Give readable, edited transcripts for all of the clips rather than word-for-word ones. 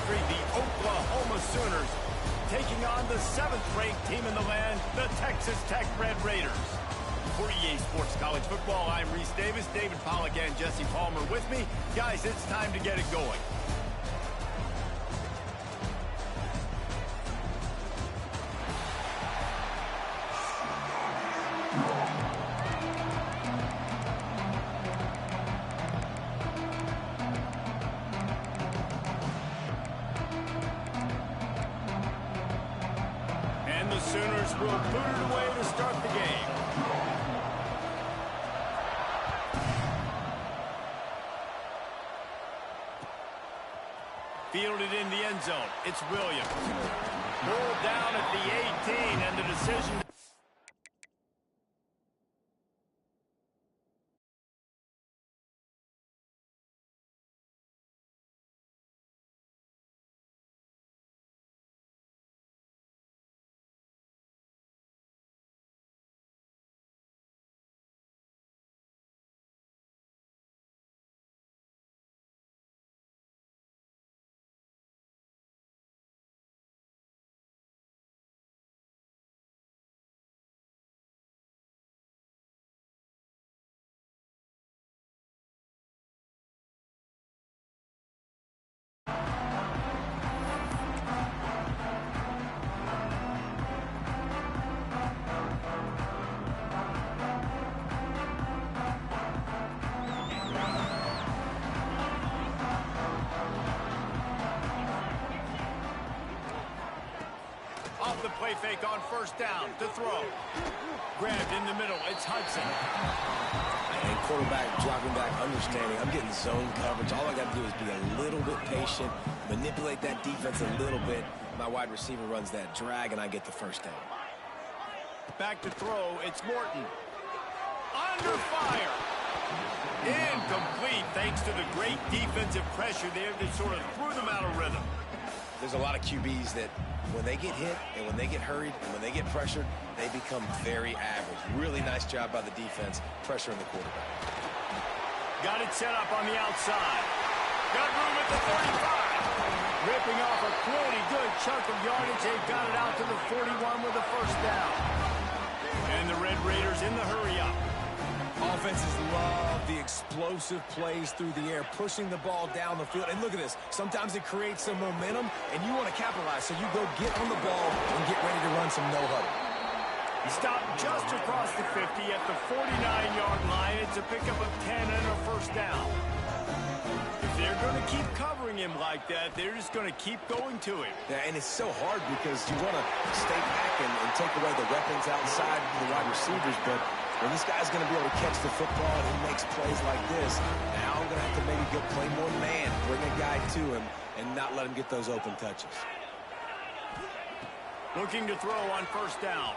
country, the Oklahoma Sooners, taking on the 7th-ranked team in the land, the Texas Tech Red Raiders. For EA Sports College Football, I'm Reese Davis, David Pollack, and Jesse Palmer with me. Guys, it's time to get it going. And the Sooners will boot it away to start the game. Fielded in the end zone. It's Williams. Pulled down at the 18, and the decision. Off the play fake on first down to throw. Grabbed in the middle. It's Hudson. And quarterback dropping back, understanding I'm getting zone coverage. All I got to do is be a little bit patient, manipulate that defense a little bit. My wide receiver runs that drag, and I get the first down. Back to throw. It's Morton. Under fire. Incomplete thanks to the great defensive pressure there that sort of threw them out of rhythm. There's a lot of QBs that when they get hit and when they get hurried and when they get pressured, they become very average. Really nice job by the defense, pressuring the quarterback. Got it set up on the outside. Got room at the 35. Ripping off a pretty good chunk of yardage. They've got it out to the 41 with a first down. And the Red Raiders in the hurry-up. Offenses love the explosive plays through the air, pushing the ball down the field. And look at this. Sometimes it creates some momentum, and you want to capitalize. So you go get on the ball and get ready to run some no-huddle. Stopped just across the 50 at the 49-yard line. It's a pickup of 10 and a first down. If they're going to keep covering him like that, they're just going to keep going to him. Yeah, and it's so hard because you want to stay back and take away the weapons outside the wide receivers, but when this guy's going to be able to catch the football and he makes plays like this, now I'm going to have to maybe go play more man, bring a guy to him, and not let him get those open touches. Looking to throw on first down.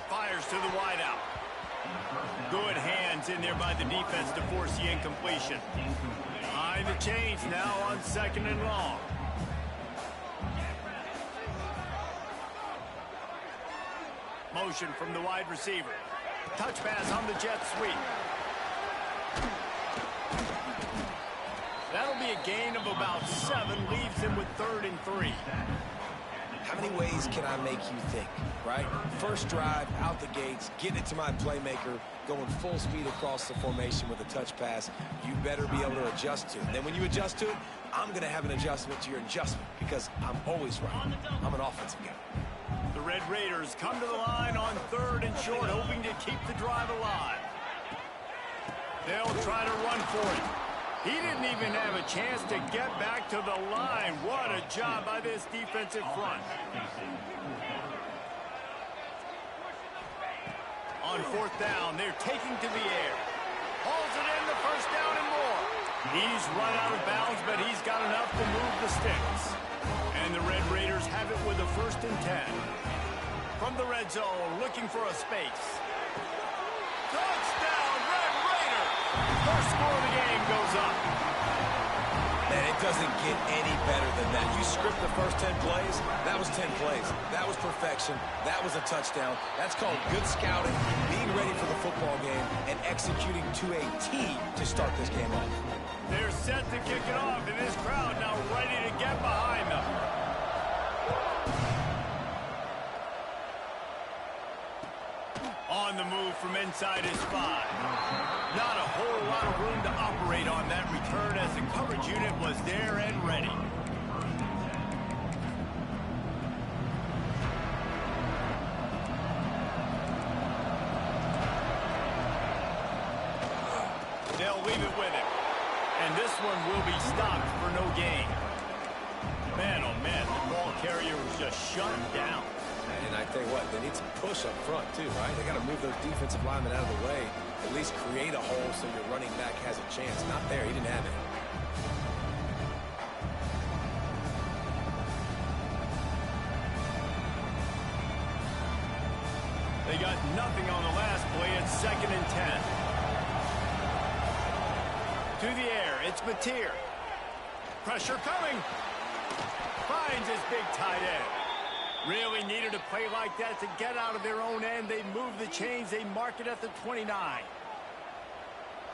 Fires to the wideout. Good hands in there by the defense to force the incompletion. Behind the chains now on 2nd and long. Motion from the wide receiver. Touch pass on the jet sweep. That'll be a gain of about 7. Leaves him with 3rd and 3. How many ways can I make you think, right? First drive, out the gates, getting it to my playmaker, going full speed across the formation with a touch pass. You better be able to adjust to it. Then when you adjust to it, I'm going to have an adjustment to your adjustment because I'm always right. I'm an offensive guy. The Red Raiders come to the line on 3rd and short, hoping to keep the drive alive. They'll try to run for it. He didn't even have a chance to get back to the line. What a job by this defensive front. On 4th down, they're taking to the air. Hauls it in, the first down and more. He's run out of bounds, but he's got enough to move the sticks. And the Red Raiders have it with a 1st and 10. From the red zone, looking for a space. Touchdown, Red Raiders! First score of the game goes up. Man, it doesn't get any better than that. You script the first 10 plays, that was 10 plays. That was perfection. That was a touchdown. That's called good scouting, being ready for the football game, and executing to a T to start this game off. They're set to kick it off, and this crowd now ready to get behind them. On the move from inside his 5. Not a whole lot of room to operate on that return as the coverage unit was there and ready. They'll leave it with him. And this one will be stopped for no gain. Man, oh man, the ball carrier was just shut down. And I tell you what, they need some push up front too, right? They got to move those defensive linemen out of the way, at least create a hole so your running back has a chance. Not there, he didn't have it. They got nothing on the last play. It's 2nd and 10. To the air, it's Mateer. Pressure coming. Finds his big tight end. Really needed a play like that to get out of their own end. They move the chains. They mark it at the 29.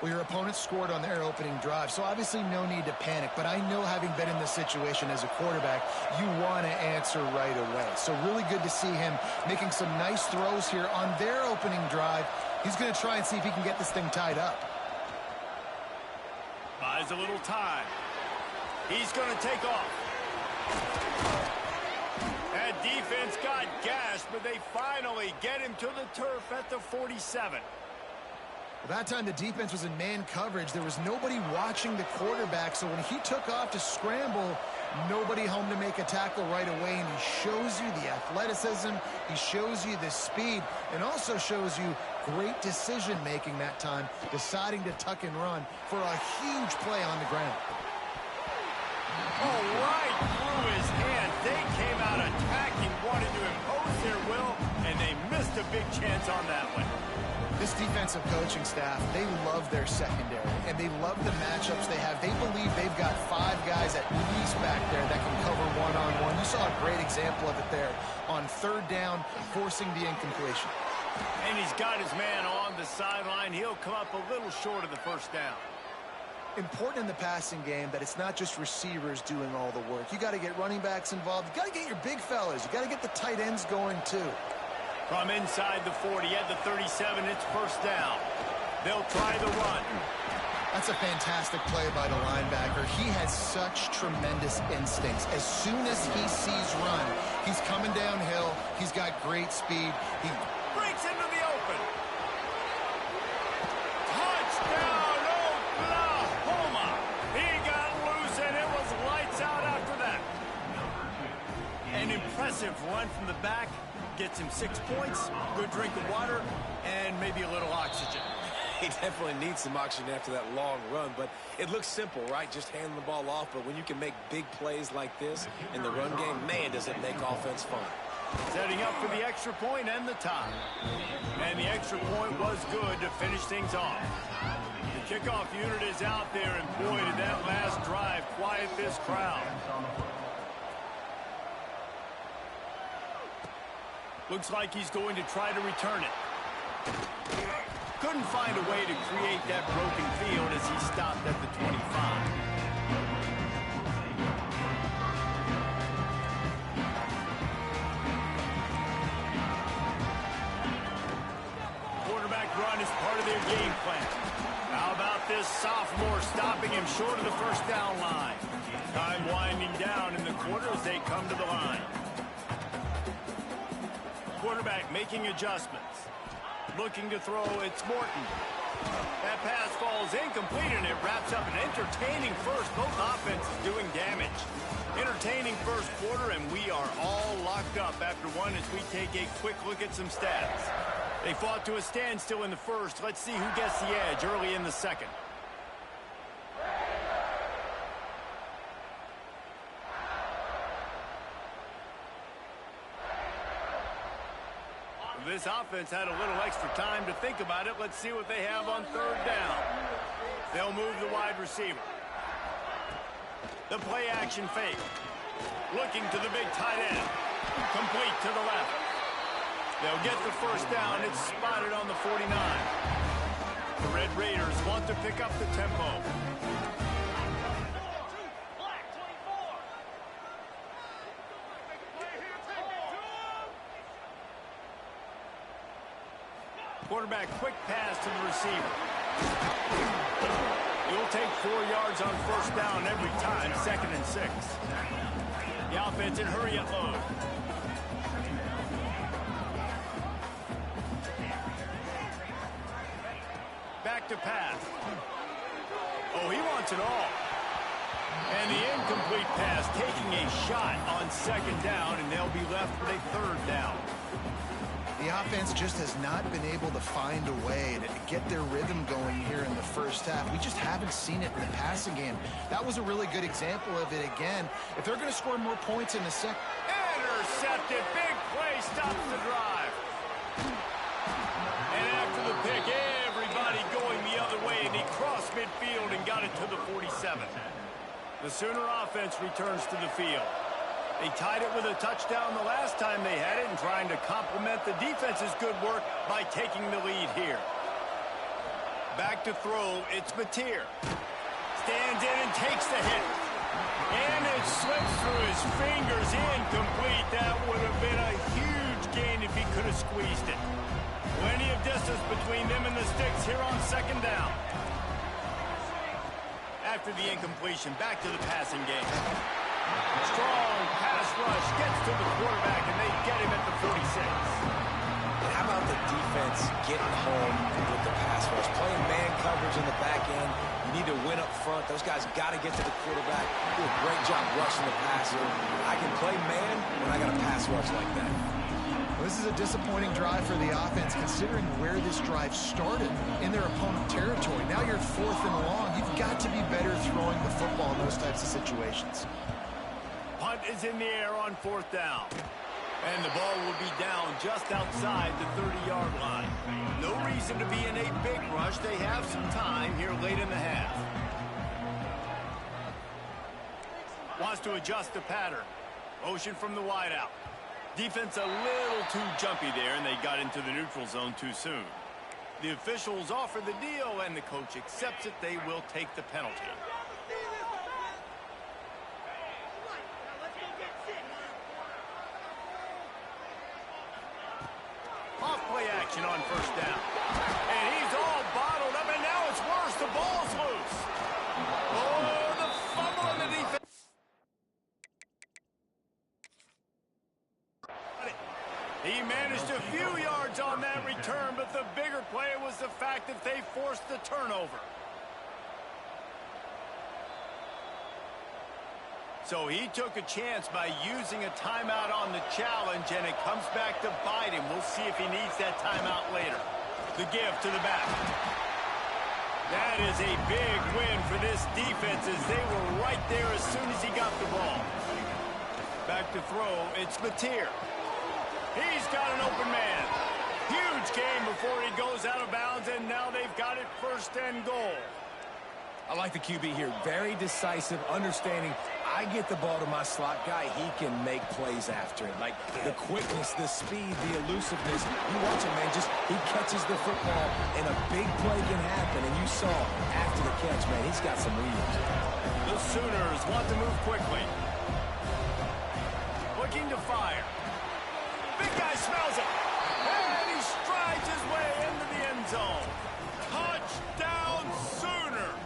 Well, your opponent scored on their opening drive, so obviously no need to panic. But I know, having been in this situation as a quarterback, you want to answer right away. So really good to see him making some nice throws here on their opening drive. He's going to try and see if he can get this thing tied up. Buys a little time. He's going to take off. That defense got gashed, but they finally get him to the turf at the 47. Well, that time the defense was in man coverage. There was nobody watching the quarterback, so when he took off to scramble, nobody home to make a tackle right away, and he shows you the athleticism, he shows you the speed, and also shows you great decision-making that time, deciding to tuck and run for a huge play on the ground. Oh, right through his hand. They came out attacking, wanted to impose their will, and they missed a big chance on that one. This defensive coaching staff, they love their secondary, and they love the matchups they have. They believe they've got 5 guys at least back there that can cover one-on-one. You saw a great example of it there on 3rd down, forcing the incompletion. And he's got his man on the sideline. He'll come up a little short of the 1st down. Important in the passing game that it's not just receivers doing all the work. You got to get running backs involved. You got to get your big fellas. You got to get the tight ends going too. From inside the 40 at the 37, it's 1st down. They'll try the run. That's a fantastic play by the linebacker. He has such tremendous instincts. As soon as he sees run, he's coming downhill. He's got great speed. He breaks into the open. Touchdown, Oklahoma. He got loose, and it was lights out after that. An impressive run from the back. Gets him 6 points, good drink of water, and maybe a little oxygen. He definitely needs some oxygen after that long run, but it looks simple, right? Just handing the ball off, but when you can make big plays like this in the run game, man, does it make offense fun. Setting up for the extra point and the tie. And the extra point was good to finish things off. The kickoff unit is out there, and boy, did that last drive quiet this crowd. Looks like he's going to try to return it. Couldn't find a way to create that broken field as he stopped at the 25. Quarterback run is part of their game plan. How about this sophomore stopping him short of the 1st down line? Time winding down in the quarter as they come to the line. Quarterback making adjustments. Looking to throw, it's Morton. That pass falls incomplete, and it wraps up an entertaining first. Both offenses doing damage. Entertaining first quarter, and we are all locked up after one as we take a quick look at some stats. They fought to a standstill in the first. Let's see who gets the edge early in the second. This offense had a little extra time to think about it. Let's see what they have on 3rd down. They'll move the wide receiver. The play action fake. Looking to the big tight end. Complete to the left. They'll get the first down. It's spotted on the 49. The Red Raiders want to pick up the tempo. Quarterback, quick pass to the receiver. You'll take 4 yards on first down every time, 2nd and 6. The offense in hurry-up mode. Back to pass. Oh, he wants it all. And the incomplete pass taking a shot on 2nd down, and they'll be left with a 3rd down. The offense just has not been able to find a way to get their rhythm going here in the first half. We just haven't seen it in the passing game. That was a really good example of it again. If they're going to score more points in the second... Intercepted. Big play stops the drive. And after the pick, everybody going the other way, and he crossed midfield and got it to the 47. The Sooner offense returns to the field. They tied it with a touchdown the last time they had it and trying to complement the defense's good work by taking the lead here. Back to throw, it's Mateer. Stands in and takes the hit. And it slips through his fingers, incomplete. That would have been a huge gain if he could have squeezed it. Plenty of distance between them and the sticks here on 2nd down. After the incompletion, back to the passing game. Strong pass rush gets to the quarterback, and they get him at the 46. How about the defense getting home with the pass rush? Playing man coverage in the back end. You need to win up front. Those guys got to get to the quarterback. Do a great job rushing the passer. I can play man when I got a pass rush like that. Well, this is a disappointing drive for the offense, considering where this drive started in their opponent territory. Now you're 4th and long. You've got to be better throwing the football in those types of situations. Punt is in the air on 4th down. And the ball will be down just outside the 30-yard line. No reason to be in a big rush. They have some time here late in the half. Wants to adjust the pattern. Motion from the wideout. Defense a little too jumpy there, and they got into the neutral zone too soon. The officials offer the deal, and the coach accepts it. They will take the penalty. Off play action on 1st down. And he's all bottled up, and now it's worse. The ball's loose. Oh, the fumble on the defense. He managed a few yards on that return, but the bigger play was the fact that they forced the turnover. So he took a chance by using a timeout on the challenge, and it comes back to bite him. We'll see if he needs that timeout later. The give to the back. That is a big win for this defense, as they were right there as soon as he got the ball. Back to throw, it's Mateer. He's got an open man. Huge game before he goes out of bounds, and now they've got it 1st and goal. I like the QB here. Very decisive, understanding. I get the ball to my slot guy, he can make plays after it. Like the quickness, the speed, the elusiveness. You watch him, man, he catches the football, and a big play can happen. And you saw after the catch, man, he's got some wheels. The Sooners want to move quickly. Looking to fire. Big guy smells it. And he strides his way into the end zone. Touchdown Sooners.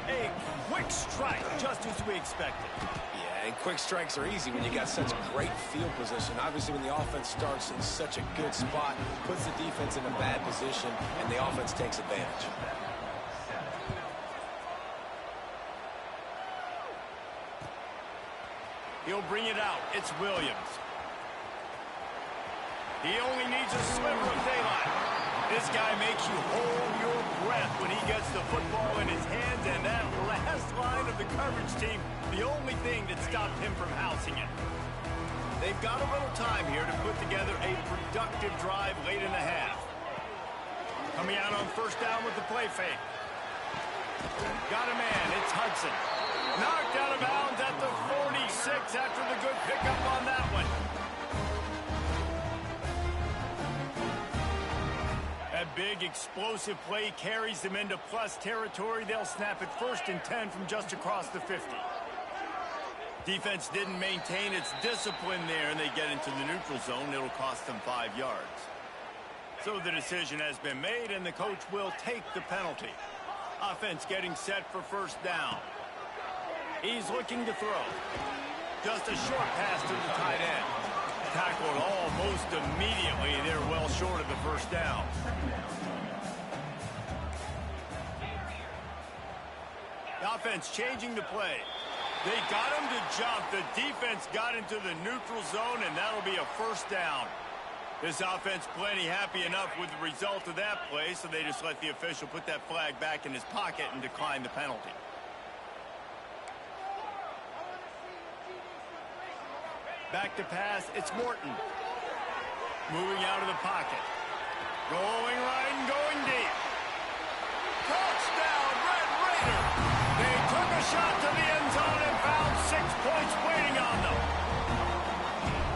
A quick strike, just as we expected. Yeah, and quick strikes are easy when you got such great field position. Obviously, when the offense starts in such a good spot, puts the defense in a bad position, and the offense takes advantage. He'll bring it out. It's Williams. He only needs a sliver of daylight. This guy makes you hold your breath when he gets the football in his hands, and that last line of the coverage team, the only thing that stopped him from housing it. They've got a little time here to put together a productive drive late in the half. Coming out on 1st down with the play fake. Got a man, it's Hudson. Knocked out of bounds at the 46 after the good pickup on that one. That big explosive play carries them into plus territory. They'll snap it 1st and 10 from just across the 50. Defense didn't maintain its discipline there, and they get into the neutral zone. It'll cost them 5 yards. So the decision has been made, and the coach will take the penalty. Offense getting set for 1st down. He's looking to throw. Just a short pass to the tight end. Tackled almost immediately. They're well short of the 1st down. The offense changing the play. They got him to jump. The defense got into the neutral zone, and that'll be a 1st down. This offense plenty happy enough with the result of that play, so they just let the official put that flag back in his pocket and decline the penalty. Back to pass, it's Morton. Moving out of the pocket. Going right and going deep. Touchdown, Red Raider! They took a shot to the end zone and found 6 points waiting on them.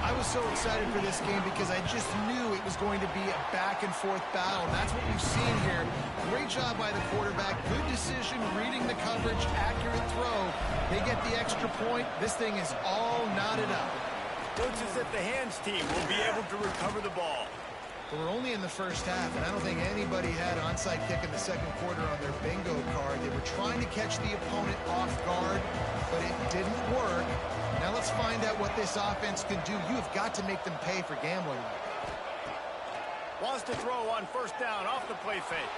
I was so excited for this game because I just knew it was going to be a back-and-forth battle. That's what we've seen here. Great job by the quarterback. Good decision, reading the coverage, accurate throw. They get the extra point. This thing is all knotted up. Looks as if the hands team will be able to recover the ball. But we're only in the 1st half, and I don't think anybody had onside kick in the 2nd quarter on their bingo card. They were trying to catch the opponent off guard, but it didn't work. Now let's find out what this offense can do. You have got to make them pay for gambling. Wants to throw on 1st down off the play fake.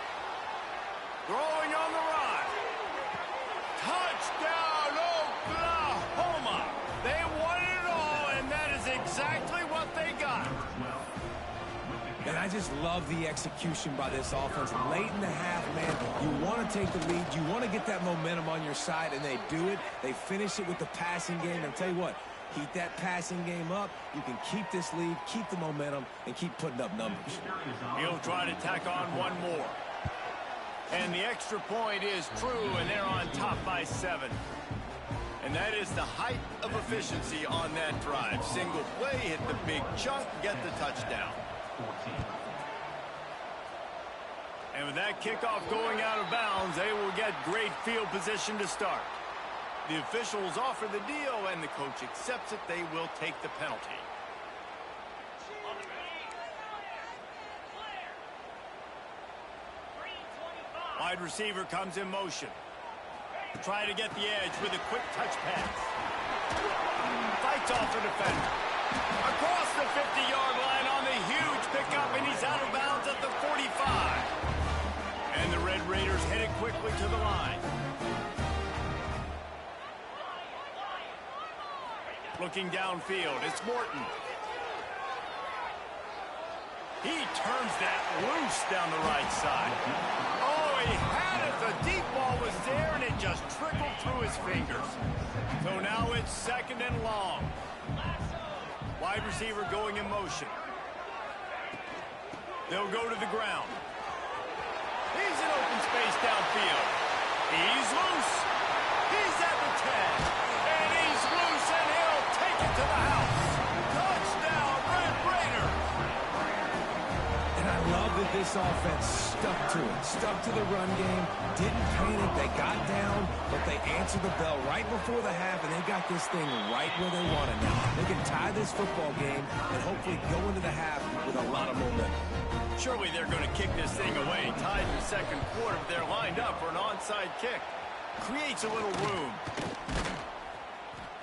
Throwing on the run. Touchdown, Oklahoma! They won it all, and that is exactly what they got. And I just love the execution by this offense. Late in the half, man, you want to take the lead. You want to get that momentum on your side, and they do it. They finish it with the passing game. And I'll tell you what, keep that passing game up. You can keep this lead, keep the momentum, and keep putting up numbers. He'll try to tack on one more. And the extra point is true, and they're on top by 7. And that is the height of efficiency on that drive. Single play, hit the big chunk, get the touchdown. And with that kickoff going out of bounds, they will get great field position to start. The officials offer the deal, and the coach accepts it. They will take the penalty. Wide receiver comes in motion. Try to get the edge with a quick touch pass. Fights off a defender. Across the 50-yard line on the huge pickup, and he's out of bounds at the 45. And the Red Raiders headed quickly to the line. Looking downfield, it's Morton. He turns that loose down the right side. Oh, he had it. The deep ball was there, and it just trickled through his fingers. So now it's 2nd and long. Wide receiver going in motion. They'll go to the ground. He's in open space downfield. He's loose. He's at the 10. And he's loose, and he'll take it to the house. Touchdown, Red Raider. And I love that this offense stuck to it. Stuck to the run game. Didn't paint it. They got down, but they answered the bell right before the half, and they got this thing right where they want it now. They can tie this football game and hopefully go into the half with a lot of momentum. Surely they're going to kick this thing away. Tied in the 2nd quarter, but they're lined up for an onside kick. Creates a little room.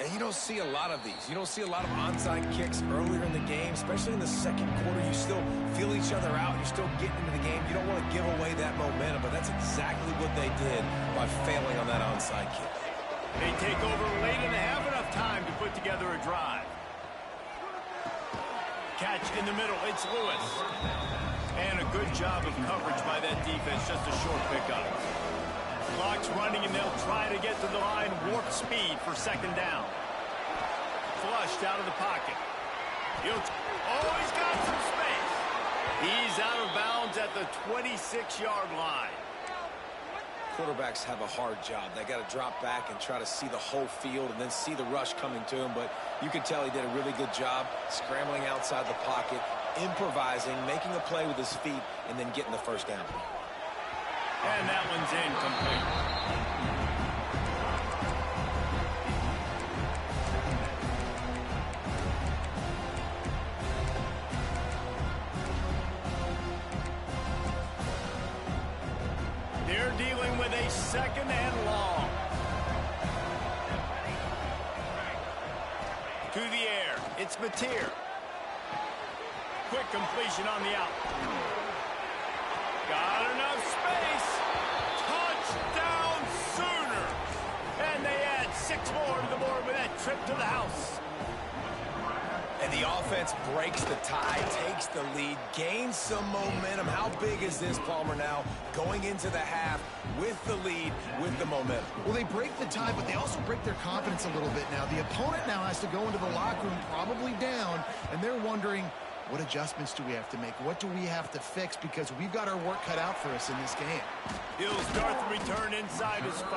And you don't see a lot of these. You don't see a lot of onside kicks earlier in the game, especially in the 2nd quarter. You still feel each other out. You're still getting into the game. You don't want to give away that momentum, but that's exactly what they did by failing on that onside kick. They take over late and have enough time to put together a drive. Catch in the middle. It's Lewis. And a good job of coverage by that defense. Just a short pickup. Clock's running, and they'll try to get to the line. Warp speed for 2nd down. Flushed out of the pocket. He's got some space. He's out of bounds at the 26-yard line. quarterbacks have a hard job. They got to drop back and try to see the whole field and then see the rush coming to him. But you could tell he did a really good job scrambling outside the pocket, improvising, making a play with his feet, and then getting the first down. And that one's incomplete. They're dealing with a second and long. To the air. It's Mateer. Quick completion on the out. Got enough space. Touchdown Sooner. And they add 6 more to the board with that trip to the house. And the offense breaks the tie, takes the lead, gains some momentum. How big is this, Palmer, now going into the half with the lead, with the momentum? Well, they break the tie, but they also break their confidence a little bit now. The opponent now has to go into the locker room probably down, and they're wondering, what adjustments do we have to make? What do we have to fix? Because we've got our work cut out for us in this game. He'll start the return inside his 5.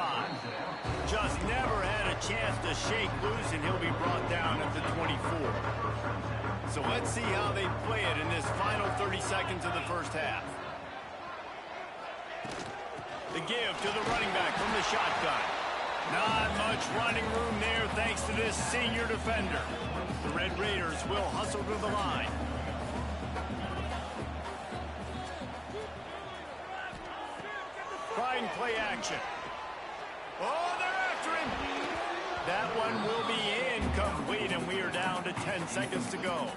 Just never had a chance to shake loose, and he'll be brought down at the 24. So let's see how they play it in this final 30 seconds of the first half. The give to the running back from the shotgun. Not much running room there thanks to this senior defender. The Red Raiders will hustle to the line. Trying play action. Oh, they're after him. That one will be incomplete, and we are down to 10 seconds to go.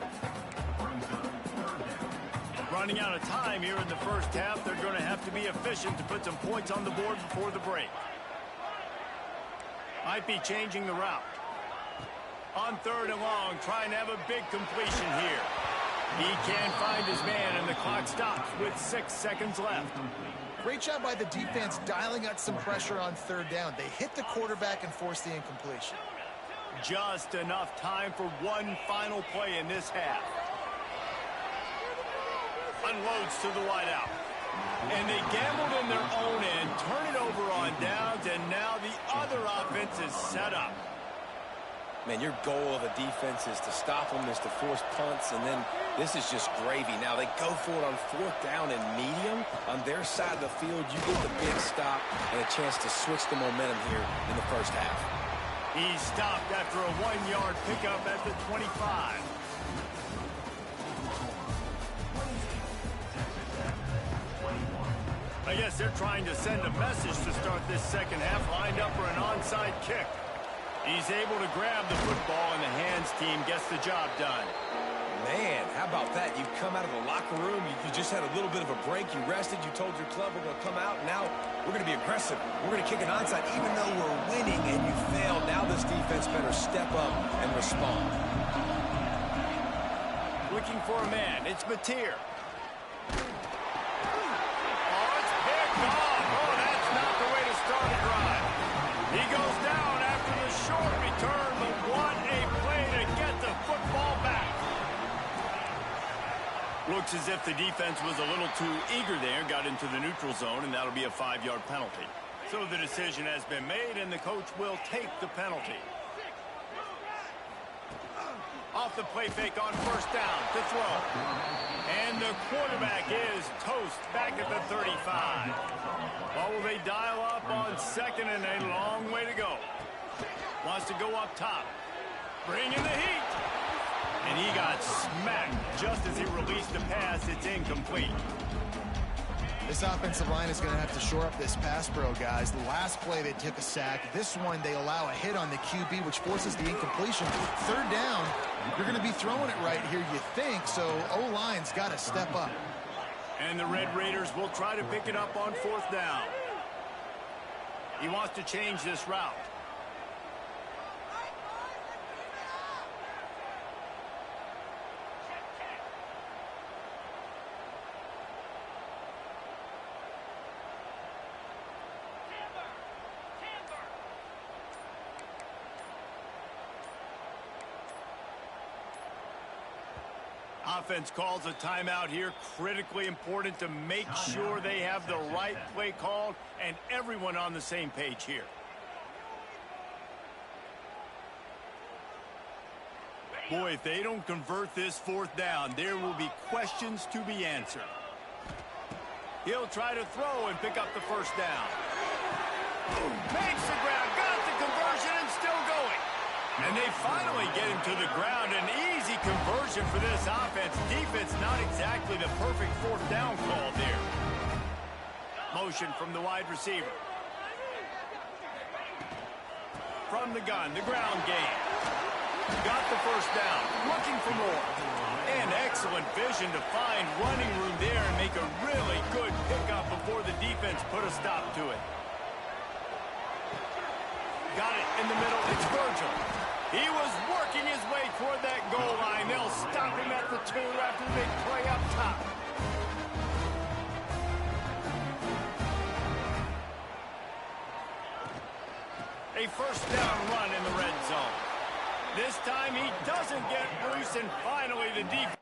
Running out of time here in the first half. They're going to have to be efficient to put some points on the board before the break. Might be changing the route. On 3rd and long, trying to have a big completion here. He can't find his man, and the clock stops with 6 seconds left. Great job by the defense dialing out some pressure on 3rd down. They hit the quarterback and forced the incompletion. Just enough time for one final play in this half. Unloads to the wideout. And they gambled in their own end, turn it over on downs, and now the other offense is set up. Man, your goal of a defense is to stop them, is to force punts, and then this is just gravy. Now they go for it on 4th down and medium. On their side of the field, you get the big stop and a chance to switch the momentum here in the first half. He's stopped after a 1-yard pickup at the 25. I guess they're trying to send a message to start this second half, lined up for an onside kick. He's able to grab the football, and the hands team gets the job done. Man, how about that? You come out of the locker room, you just had a little bit of a break, you rested, you told your club we're going to come out, and now we're going to be aggressive. We're going to kick an onside, even though we're winning and you failed. Now this defense better step up and respond. Looking for a man. It's Mateer. Oh, it's picked off. Oh, that's not the way to start a drive. He goes down after the short return, but what a play to get the football back. Looks as if the defense was a little too eager there, got into the neutral zone, and that'll be a 5-yard penalty. So the decision has been made, and the coach will take the penalty. Off the play fake on 1st down to throw. And the quarterback is toast back at the 35. Or will they dial up on 2nd and a long way to go? Wants to go up top. Bring in the heat. And he got smacked just as he released the pass. It's incomplete. This offensive line is going to have to shore up this pass pro, guys. The last play, they took a sack. This one, they allow a hit on the QB, which forces the incompletion. 3rd down, you're going to be throwing it right here, you think, so O-line's got to step up. And the Red Raiders will try to pick it up on 4th down. He wants to change this route. offense calls a timeout here. Critically important to make sure they have the right play called and everyone on the same page here. Boy, if they don't convert this fourth down, there will be questions to be answered. He'll try to throw and pick up the first down. Makes the ground, got the conversion and still going. And they finally get him to the ground. An easy conversion for this offense. Defense not exactly the perfect fourth down call there. Motion from the wide receiver. From the gun, the ground game. Got the first down, looking for more. And excellent vision to find running room there and make a really good pickup before the defense put a stop to it. Got it in the middle, it's Virgil. He was working his way toward that goal line. They'll stop him at the 2 after the big play up top. A first down run in the red zone. This time he doesn't get loose, and finally the defense